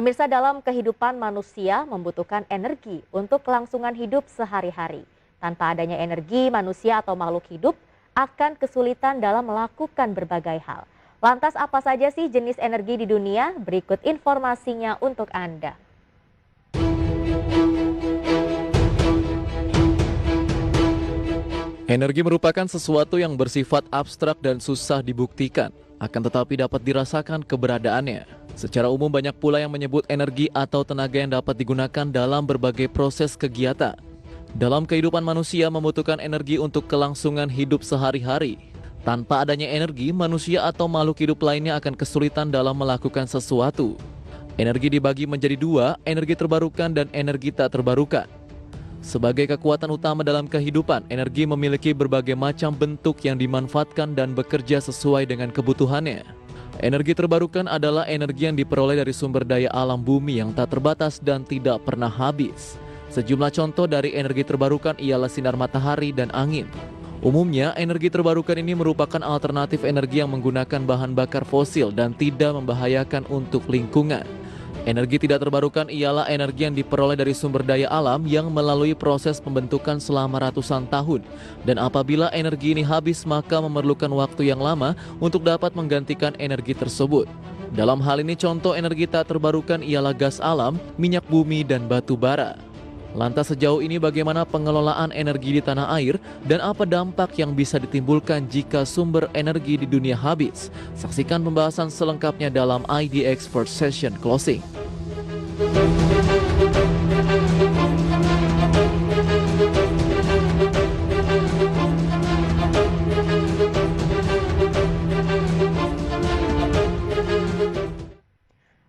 Pemirsa, dalam kehidupan manusia membutuhkan energi untuk kelangsungan hidup sehari-hari. Tanpa adanya energi, manusia atau makhluk hidup akan kesulitan dalam melakukan berbagai hal. Lantas apa saja sih jenis energi di dunia? Berikut informasinya untuk Anda. Energi merupakan sesuatu yang bersifat abstrak dan susah dibuktikan, akan tetapi dapat dirasakan keberadaannya. Secara umum banyak pula yang menyebut energi atau tenaga yang dapat digunakan dalam berbagai proses kegiatan. Dalam kehidupan manusia membutuhkan energi untuk kelangsungan hidup sehari-hari. Tanpa adanya energi, manusia atau makhluk hidup lainnya akan kesulitan dalam melakukan sesuatu. Energi dibagi menjadi dua, energi terbarukan dan energi tak terbarukan. Sebagai kekuatan utama dalam kehidupan, energi memiliki berbagai macam bentuk yang dimanfaatkan dan bekerja sesuai dengan kebutuhannya. Energi terbarukan adalah energi yang diperoleh dari sumber daya alam bumi yang tak terbatas dan tidak pernah habis. Sejumlah contoh dari energi terbarukan ialah sinar matahari dan angin. Umumnya, energi terbarukan ini merupakan alternatif energi yang menggunakan bahan bakar fosil dan tidak membahayakan untuk lingkungan. Energi tidak terbarukan ialah energi yang diperoleh dari sumber daya alam yang melalui proses pembentukan selama ratusan tahun. Dan apabila energi ini habis, maka memerlukan waktu yang lama untuk dapat menggantikan energi tersebut. Dalam hal ini contoh energi tak terbarukan ialah gas alam, minyak bumi, dan batu bara. Lantas sejauh ini bagaimana pengelolaan energi di tanah air dan apa dampak yang bisa ditimbulkan jika sumber energi di dunia habis? Saksikan pembahasan selengkapnya dalam ID Expert Session Closing.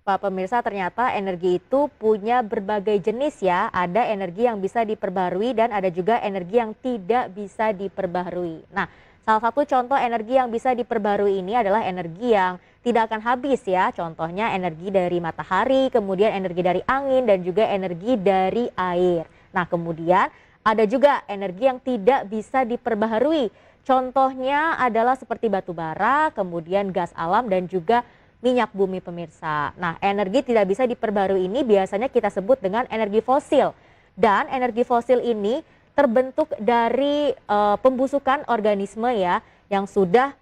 Pak pemirsa, ternyata energi itu punya berbagai jenis ya. Ada energi yang bisa diperbarui dan ada juga energi yang tidak bisa diperbarui. Nah, salah satu contoh energi yang bisa diperbarui ini adalah energi yang tidak akan habis ya. Contohnya energi dari matahari, kemudian energi dari angin dan juga energi dari air. Nah, kemudian ada juga energi yang tidak bisa diperbaharui. Contohnya adalah seperti batu bara, kemudian gas alam dan juga minyak bumi pemirsa. Nah, energi tidak bisa diperbarui ini biasanya kita sebut dengan energi fosil. Dan energi fosil ini terbentuk dari pembusukan organisme ya yang sudah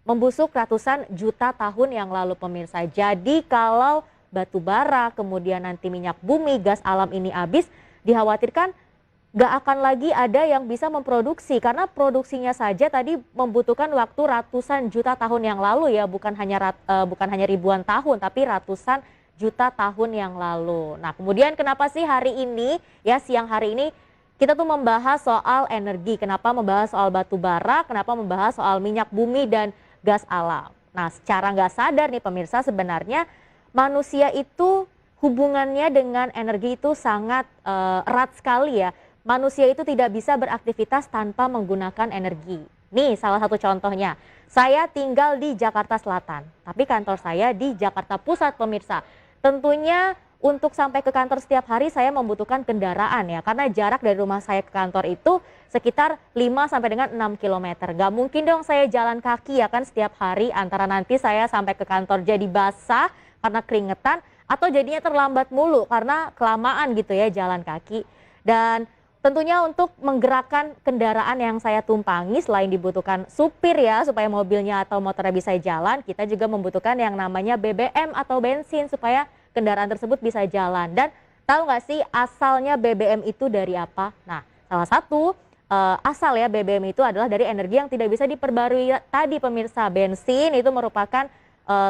membusuk ratusan juta tahun yang lalu pemirsa. Jadi kalau batu bara, kemudian nanti minyak bumi, gas alam ini habis, dikhawatirkan gak akan lagi ada yang bisa memproduksi karena produksinya saja tadi membutuhkan waktu ratusan juta tahun yang lalu ya, bukan hanya ribuan tahun tapi ratusan juta tahun yang lalu. Nah, kemudian kenapa sih hari ini ya, siang hari ini kita tuh membahas soal energi, kenapa membahas soal batu bara, kenapa membahas soal minyak bumi dan gas alam. Nah, secara nggak sadar nih pemirsa, sebenarnya manusia itu hubungannya dengan energi itu sangat erat sekali ya. Manusia itu tidak bisa beraktivitas tanpa menggunakan energi. Nih salah satu contohnya, saya tinggal di Jakarta Selatan, tapi kantor saya di Jakarta Pusat pemirsa. Tentunya untuk sampai ke kantor setiap hari saya membutuhkan kendaraan ya, karena jarak dari rumah saya ke kantor itu sekitar 5 sampai dengan 6 km. Gak mungkin dong saya jalan kaki ya kan setiap hari, antara nanti saya sampai ke kantor jadi basah karena keringetan, atau jadinya terlambat mulu karena kelamaan gitu ya jalan kaki. Dan tentunya untuk menggerakkan kendaraan yang saya tumpangi, selain dibutuhkan supir ya supaya mobilnya atau motornya bisa jalan, kita juga membutuhkan yang namanya BBM atau bensin supaya kendaraan tersebut bisa jalan. Dan tahu nggak sih asalnya BBM itu dari apa? Nah, salah satu asal ya BBM itu adalah dari energi yang tidak bisa diperbarui tadi pemirsa. Bensin itu merupakan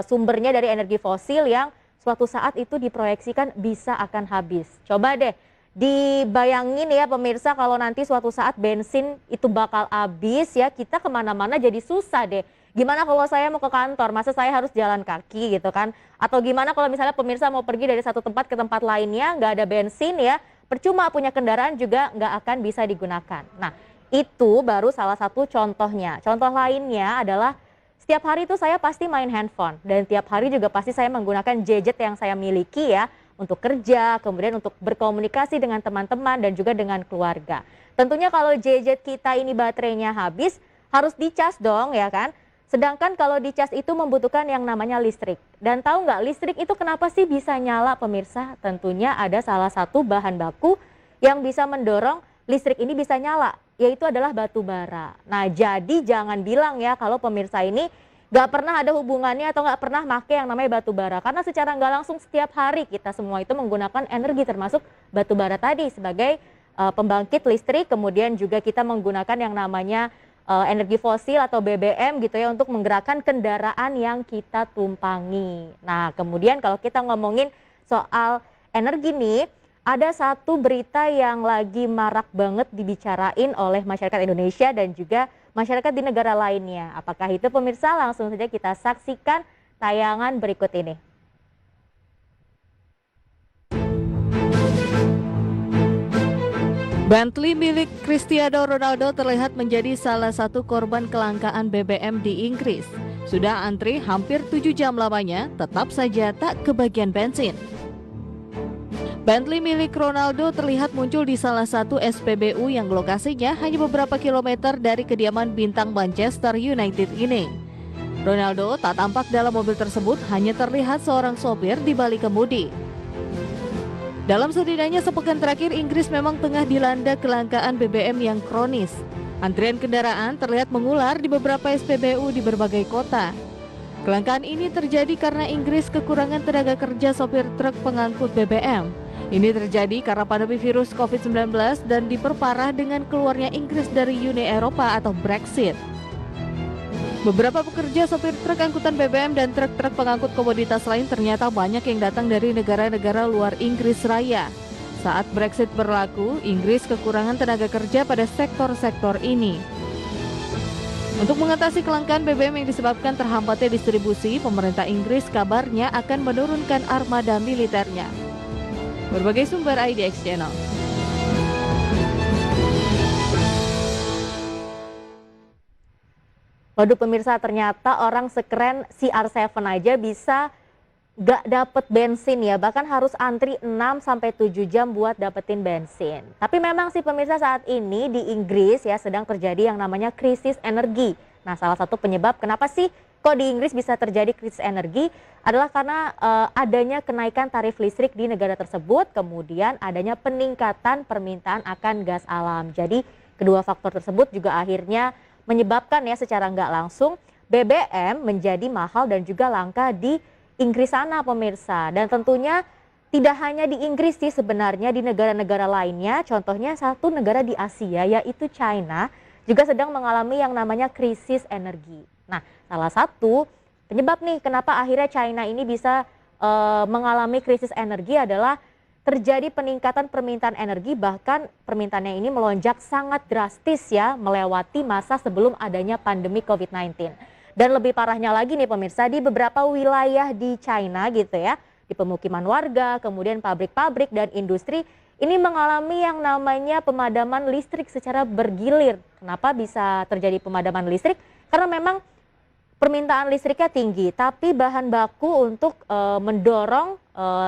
sumbernya dari energi fosil yang suatu saat itu diproyeksikan bisa akan habis. Coba deh dibayangin ya pemirsa, kalau nanti suatu saat bensin itu bakal habis ya, kita kemana-mana jadi susah deh. Gimana kalau saya mau ke kantor, masa saya harus jalan kaki gitu kan? Atau gimana kalau misalnya pemirsa mau pergi dari satu tempat ke tempat lainnya, nggak ada bensin ya, percuma punya kendaraan juga nggak akan bisa digunakan. Nah, itu baru salah satu contohnya. Contoh lainnya adalah setiap hari itu saya pasti main handphone, dan tiap hari juga pasti saya menggunakan gadget yang saya miliki ya, untuk kerja, kemudian untuk berkomunikasi dengan teman-teman dan juga dengan keluarga. Tentunya kalau gadget kita ini baterainya habis, harus dicas dong ya kan. Sedangkan kalau dicas itu membutuhkan yang namanya listrik. Dan tahu nggak listrik itu kenapa sih bisa nyala pemirsa? Tentunya ada salah satu bahan baku yang bisa mendorong listrik ini bisa nyala, yaitu adalah batu bara. Nah jadi jangan bilang ya kalau pemirsa ini nggak pernah ada hubungannya atau nggak pernah make yang namanya batu bara. Karena secara nggak langsung setiap hari kita semua itu menggunakan energi termasuk batu bara tadi sebagai pembangkit listrik. Kemudian juga kita menggunakan yang namanya energi fosil atau BBM gitu ya untuk menggerakkan kendaraan yang kita tumpangi. Nah kemudian kalau kita ngomongin soal energi nih, ada satu berita yang lagi marak banget dibicarain oleh masyarakat Indonesia dan juga masyarakat di negara lainnya. Apakah itu pemirsa? Langsung saja kita saksikan tayangan berikut ini. Bentley milik Cristiano Ronaldo terlihat menjadi salah satu korban kelangkaan BBM di Inggris. Sudah antri hampir 7 jam lamanya, tetap saja tak kebagian bensin. Bentley milik Ronaldo terlihat muncul di salah satu SPBU yang lokasinya hanya beberapa kilometer dari kediaman bintang Manchester United ini. Ronaldo tak tampak dalam mobil tersebut, hanya terlihat seorang sopir di balik kemudi. Dalam setidaknya sepekan terakhir, Inggris memang tengah dilanda kelangkaan BBM yang kronis. Antrian kendaraan terlihat mengular di beberapa SPBU di berbagai kota. Kelangkaan ini terjadi karena Inggris kekurangan tenaga kerja sopir truk pengangkut BBM. Ini terjadi karena pandemi virus COVID-19 dan diperparah dengan keluarnya Inggris dari Uni Eropa atau Brexit. Beberapa pekerja sopir truk angkutan BBM dan truk-truk pengangkut komoditas lain ternyata banyak yang datang dari negara-negara luar Inggris Raya. Saat Brexit berlaku, Inggris kekurangan tenaga kerja pada sektor-sektor ini. Untuk mengatasi kelangkaan BBM yang disebabkan terhambatnya distribusi, pemerintah Inggris kabarnya akan menurunkan armada militernya. Berbagai sumber IDX Channel. Waduh pemirsa, ternyata orang sekeren CR7 aja bisa gak dapet bensin ya, bahkan harus antri 6-7 jam buat dapetin bensin. Tapi memang sih pemirsa, saat ini di Inggris ya sedang terjadi yang namanya krisis energi. Nah salah satu penyebab kenapa sih kok di Inggris bisa terjadi krisis energi adalah karena adanya kenaikan tarif listrik di negara tersebut, kemudian adanya peningkatan permintaan akan gas alam. Jadi kedua faktor tersebut juga akhirnya menyebabkan ya secara nggak langsung BBM menjadi mahal dan juga langka di Inggris sana pemirsa. Dan tentunya tidak hanya di Inggris sih sebenarnya, di negara-negara lainnya, contohnya satu negara di Asia yaitu China juga sedang mengalami yang namanya krisis energi. Nah salah satu penyebab nih kenapa akhirnya China ini bisa mengalami krisis energi adalah terjadi peningkatan permintaan energi, bahkan permintaannya ini melonjak sangat drastis ya, melewati masa sebelum adanya pandemi COVID-19. Dan lebih parahnya lagi nih pemirsa, di beberapa wilayah di China gitu ya, di pemukiman warga, kemudian pabrik-pabrik dan industri, ini mengalami yang namanya pemadaman listrik secara bergilir. Kenapa bisa terjadi pemadaman listrik? Karena memang permintaan listriknya tinggi, tapi bahan baku untuk mendorong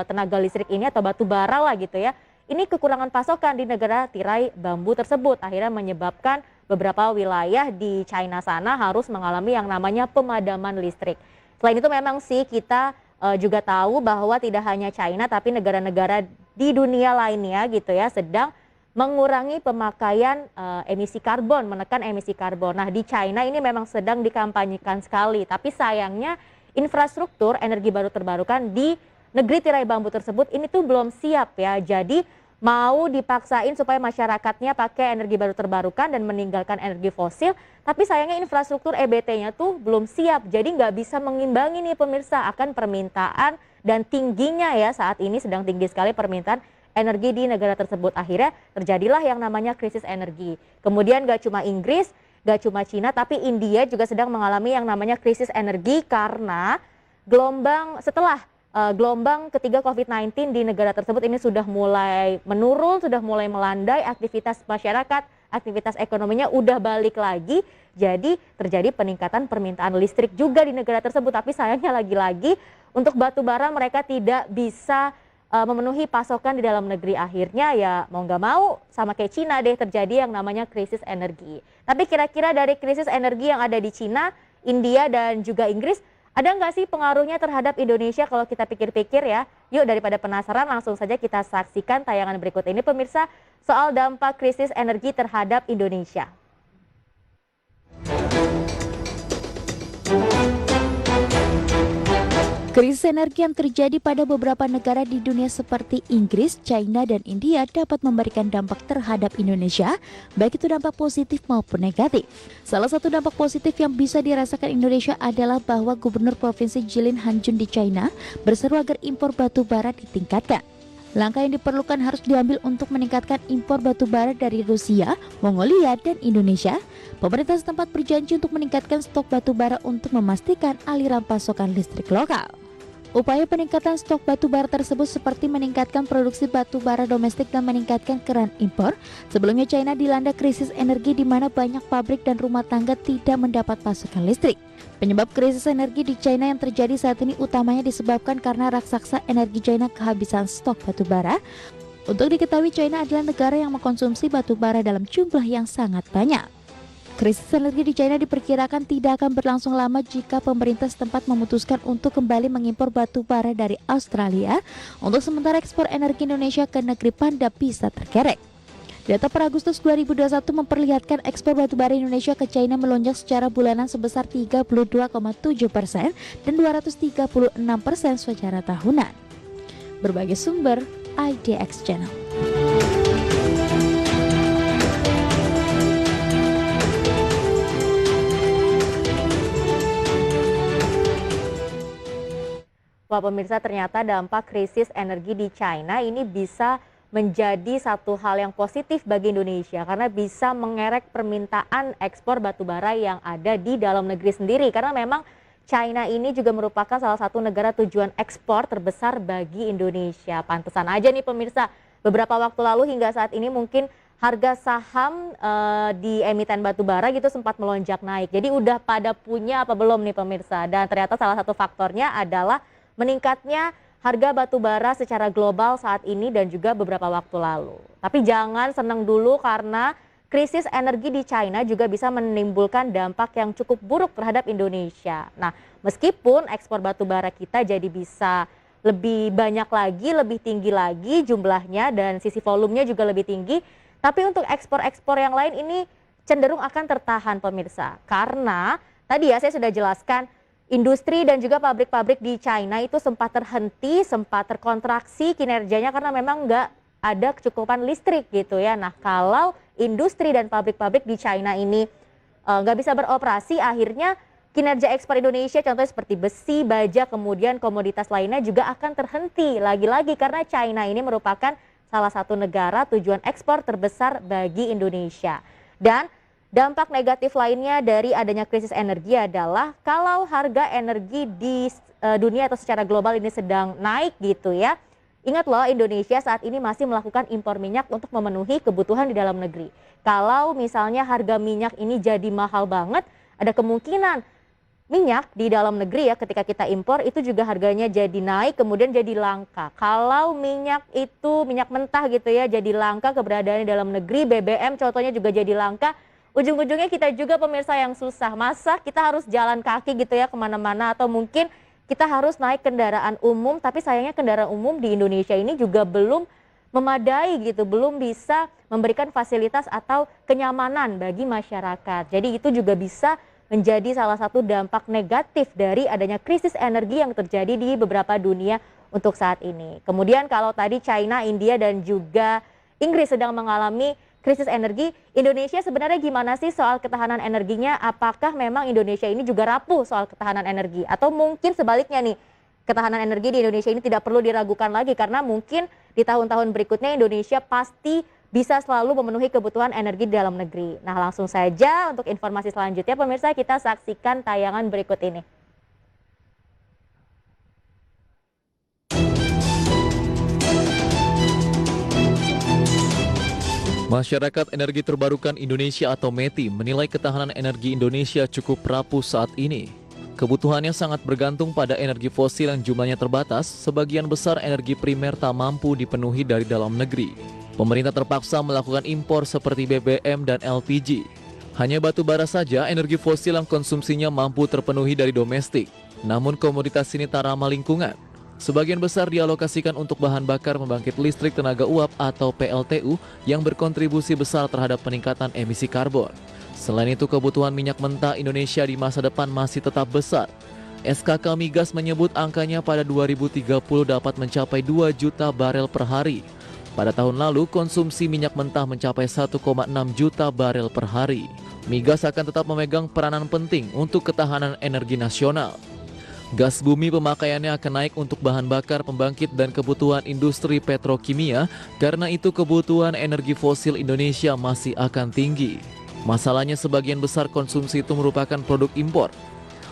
tenaga listrik ini atau batu bara lah gitu ya, ini kekurangan pasokan di negara tirai bambu tersebut, akhirnya menyebabkan beberapa wilayah di China sana harus mengalami yang namanya pemadaman listrik. Selain itu memang sih kita juga tahu bahwa tidak hanya China tapi negara-negara di dunia lainnya gitu ya sedang mengurangi pemakaian emisi karbon, menekan emisi karbon. Nah di China ini memang sedang dikampanyekan sekali, tapi sayangnya infrastruktur energi baru terbarukan di negeri tirai bambu tersebut ini tuh belum siap ya. Jadi mau dipaksain supaya masyarakatnya pakai energi baru terbarukan dan meninggalkan energi fosil, tapi sayangnya infrastruktur EBT-nya tuh belum siap. Jadi nggak bisa mengimbangi nih pemirsa akan permintaan dan tingginya ya saat ini sedang tinggi sekali permintaan energi di negara tersebut. Akhirnya terjadilah yang namanya krisis energi. Kemudian gak cuma Inggris, gak cuma Cina, tapi India juga sedang mengalami yang namanya krisis energi karena gelombang ketiga COVID-19 di negara tersebut ini sudah mulai menurun, sudah mulai melandai, aktivitas masyarakat, aktivitas ekonominya udah balik lagi. Jadi terjadi peningkatan permintaan listrik juga di negara tersebut. Tapi sayangnya lagi-lagi untuk batu bara mereka tidak bisa memenuhi pasokan di dalam negeri, akhirnya ya mau nggak mau sama kayak Cina deh terjadi yang namanya krisis energi. Tapi kira-kira dari krisis energi yang ada di Cina India dan juga Inggris. Ada nggak sih pengaruhnya terhadap Indonesia kalau kita pikir-pikir ya? Yuk daripada penasaran langsung saja kita saksikan tayangan berikut ini pemirsa soal dampak krisis energi terhadap Indonesia. Krisis energi yang terjadi pada beberapa negara di dunia seperti Inggris, China, dan India dapat memberikan dampak terhadap Indonesia, baik itu dampak positif maupun negatif. Salah satu dampak positif yang bisa dirasakan Indonesia adalah bahwa Gubernur Provinsi Jilin Hanjun di China berseru agar impor batu bara ditingkatkan. Langkah yang diperlukan harus diambil untuk meningkatkan impor batu bara dari Rusia, Mongolia, dan Indonesia. Pemerintah setempat berjanji untuk meningkatkan stok batu bara untuk memastikan aliran pasokan listrik lokal. Upaya peningkatan stok batu bara tersebut seperti meningkatkan produksi batu bara domestik dan meningkatkan keran impor. Sebelumnya China dilanda krisis energi di mana banyak pabrik dan rumah tangga tidak mendapat pasokan listrik. Penyebab krisis energi di China yang terjadi saat ini utamanya disebabkan karena raksasa energi China kehabisan stok batu bara. Untuk diketahui, China adalah negara yang mengkonsumsi batu bara dalam jumlah yang sangat banyak. Krisis energi di China diperkirakan tidak akan berlangsung lama jika pemerintah setempat memutuskan untuk kembali mengimpor batu bara dari Australia. Untuk sementara ekspor energi Indonesia ke negeri Panda bisa terkerek. Data per Agustus 2021 memperlihatkan ekspor batu bara Indonesia ke China melonjak secara bulanan sebesar 32,7% dan 236% secara tahunan. Berbagai sumber IDX Channel. Wah pemirsa, ternyata dampak krisis energi di China ini bisa menjadi satu hal yang positif bagi Indonesia karena bisa mengerek permintaan ekspor batubara yang ada di dalam negeri sendiri, karena memang China ini juga merupakan salah satu negara tujuan ekspor terbesar bagi Indonesia. Pantesan aja nih pemirsa, beberapa waktu lalu hingga saat ini mungkin harga saham di emiten batubara gitu sempat melonjak naik. Jadi udah pada punya apa belum nih pemirsa? Dan ternyata salah satu faktornya adalah meningkatnya harga batu bara secara global saat ini dan juga beberapa waktu lalu. Tapi jangan senang dulu karena krisis energi di China juga bisa menimbulkan dampak yang cukup buruk terhadap Indonesia. Nah, meskipun ekspor batu bara kita jadi bisa lebih banyak lagi, lebih tinggi lagi jumlahnya dan sisi volumenya juga lebih tinggi, tapi untuk ekspor-ekspor yang lain ini cenderung akan tertahan pemirsa. Karena tadi ya saya sudah jelaskan, industri dan juga pabrik-pabrik di China itu sempat terhenti, sempat terkontraksi kinerjanya karena memang nggak ada kecukupan listrik gitu ya. Nah kalau industri dan pabrik-pabrik di China ini nggak bisa beroperasi, akhirnya kinerja ekspor Indonesia contohnya seperti besi, baja, kemudian komoditas lainnya juga akan terhenti lagi-lagi karena China ini merupakan salah satu negara tujuan ekspor terbesar bagi Indonesia. Dan dampak negatif lainnya dari adanya krisis energi adalah kalau harga energi di dunia atau secara global ini sedang naik gitu ya. Ingat loh, Indonesia saat ini masih melakukan impor minyak untuk memenuhi kebutuhan di dalam negeri. Kalau misalnya harga minyak ini jadi mahal banget, ada kemungkinan minyak di dalam negeri ya ketika kita impor itu juga harganya jadi naik kemudian jadi langka. Kalau minyak itu minyak mentah gitu ya jadi langka, keberadaannya di dalam negeri, BBM contohnya juga jadi langka. Ujung-ujungnya kita juga pemirsa yang susah. Masa kita harus jalan kaki gitu ya kemana-mana, atau mungkin kita harus naik kendaraan umum, tapi sayangnya kendaraan umum di Indonesia ini juga belum memadai gitu, belum bisa memberikan fasilitas atau kenyamanan bagi masyarakat. Jadi itu juga bisa menjadi salah satu dampak negatif dari adanya krisis energi yang terjadi di beberapa dunia untuk saat ini. Kemudian kalau tadi China, India dan juga Inggris sedang mengalami krisis energi, Indonesia sebenarnya gimana sih soal ketahanan energinya? Apakah memang Indonesia ini juga rapuh soal ketahanan energi? Atau mungkin sebaliknya nih, ketahanan energi di Indonesia ini tidak perlu diragukan lagi karena mungkin di tahun-tahun berikutnya Indonesia pasti bisa selalu memenuhi kebutuhan energi di dalam negeri. Nah langsung saja untuk informasi selanjutnya pemirsa kita saksikan tayangan berikut ini. Masyarakat Energi Terbarukan Indonesia atau METI menilai ketahanan energi Indonesia cukup rapuh saat ini. Kebutuhannya sangat bergantung pada energi fosil yang jumlahnya terbatas, sebagian besar energi primer tak mampu dipenuhi dari dalam negeri. Pemerintah terpaksa melakukan impor seperti BBM dan LPG. Hanya batu bara saja energi fosil yang konsumsinya mampu terpenuhi dari domestik. Namun komoditas ini tak ramah lingkungan. Sebagian besar dialokasikan untuk bahan bakar pembangkit listrik tenaga uap atau PLTU yang berkontribusi besar terhadap peningkatan emisi karbon. Selain itu, kebutuhan minyak mentah Indonesia di masa depan masih tetap besar. SKK Migas menyebut angkanya pada 2030 dapat mencapai 2 juta barel per hari. Pada tahun lalu, konsumsi minyak mentah mencapai 1,6 juta barel per hari. Migas akan tetap memegang peranan penting untuk ketahanan energi nasional. Gas bumi pemakaiannya akan naik untuk bahan bakar pembangkit dan kebutuhan industri petrokimia, karena itu kebutuhan energi fosil Indonesia masih akan tinggi. Masalahnya sebagian besar konsumsi itu merupakan produk impor.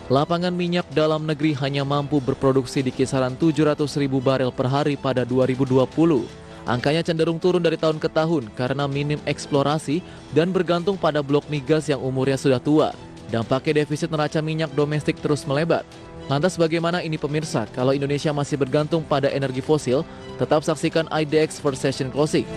Lapangan minyak dalam negeri hanya mampu berproduksi di kisaran 700.000 barel per hari pada 2020. Angkanya cenderung turun dari tahun ke tahun karena minim eksplorasi dan bergantung pada blok migas yang umurnya sudah tua. Dampaknya defisit neraca minyak domestik terus melebar. Lantas bagaimana ini pemirsa? Kalau Indonesia masih bergantung pada energi fosil, tetap saksikan IDX First Session Closing.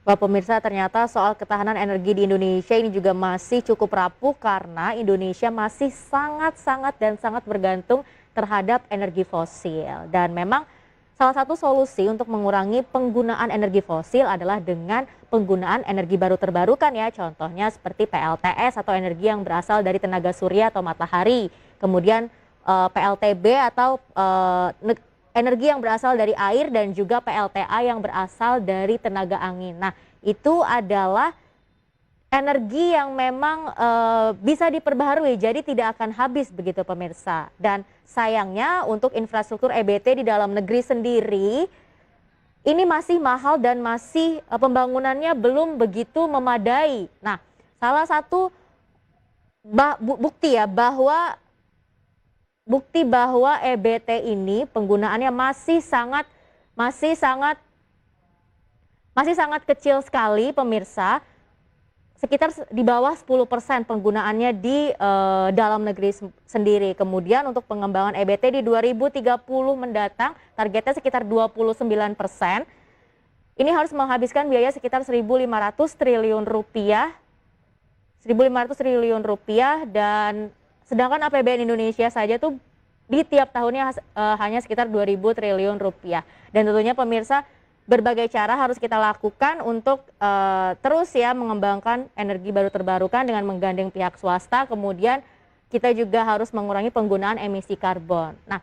Wah pemirsa, ternyata soal ketahanan energi di Indonesia ini juga masih cukup rapuh karena Indonesia masih sangat bergantung terhadap energi fosil. Dan memang salah satu solusi untuk mengurangi penggunaan energi fosil adalah dengan penggunaan energi baru terbarukan ya. Contohnya seperti PLTS atau energi yang berasal dari tenaga surya atau matahari. Kemudian PLTB atau energi yang berasal dari air, dan juga PLTA yang berasal dari tenaga angin. Nah, itu adalah energi yang memang bisa diperbaharui, jadi tidak akan habis begitu pemirsa. Dan sayangnya untuk infrastruktur EBT di dalam negeri sendiri, ini masih mahal dan masih pembangunannya belum begitu memadai. Nah, salah satu bukti ya bahwa EBT ini penggunaannya masih sangat kecil sekali pemirsa, sekitar di bawah 10% penggunaannya di dalam negeri sendiri. Kemudian untuk pengembangan EBT di 2030 mendatang targetnya sekitar 29%. Ini harus menghabiskan biaya sekitar 1.500 triliun rupiah. 1.500 triliun rupiah, dan sedangkan APBN Indonesia saja tuh di tiap tahunnya hanya sekitar 2.000 triliun rupiah. Dan tentunya pemirsa, berbagai cara harus kita lakukan untuk terus ya mengembangkan energi baru terbarukan dengan menggandeng pihak swasta. Kemudian kita juga harus mengurangi penggunaan emisi karbon. Nah,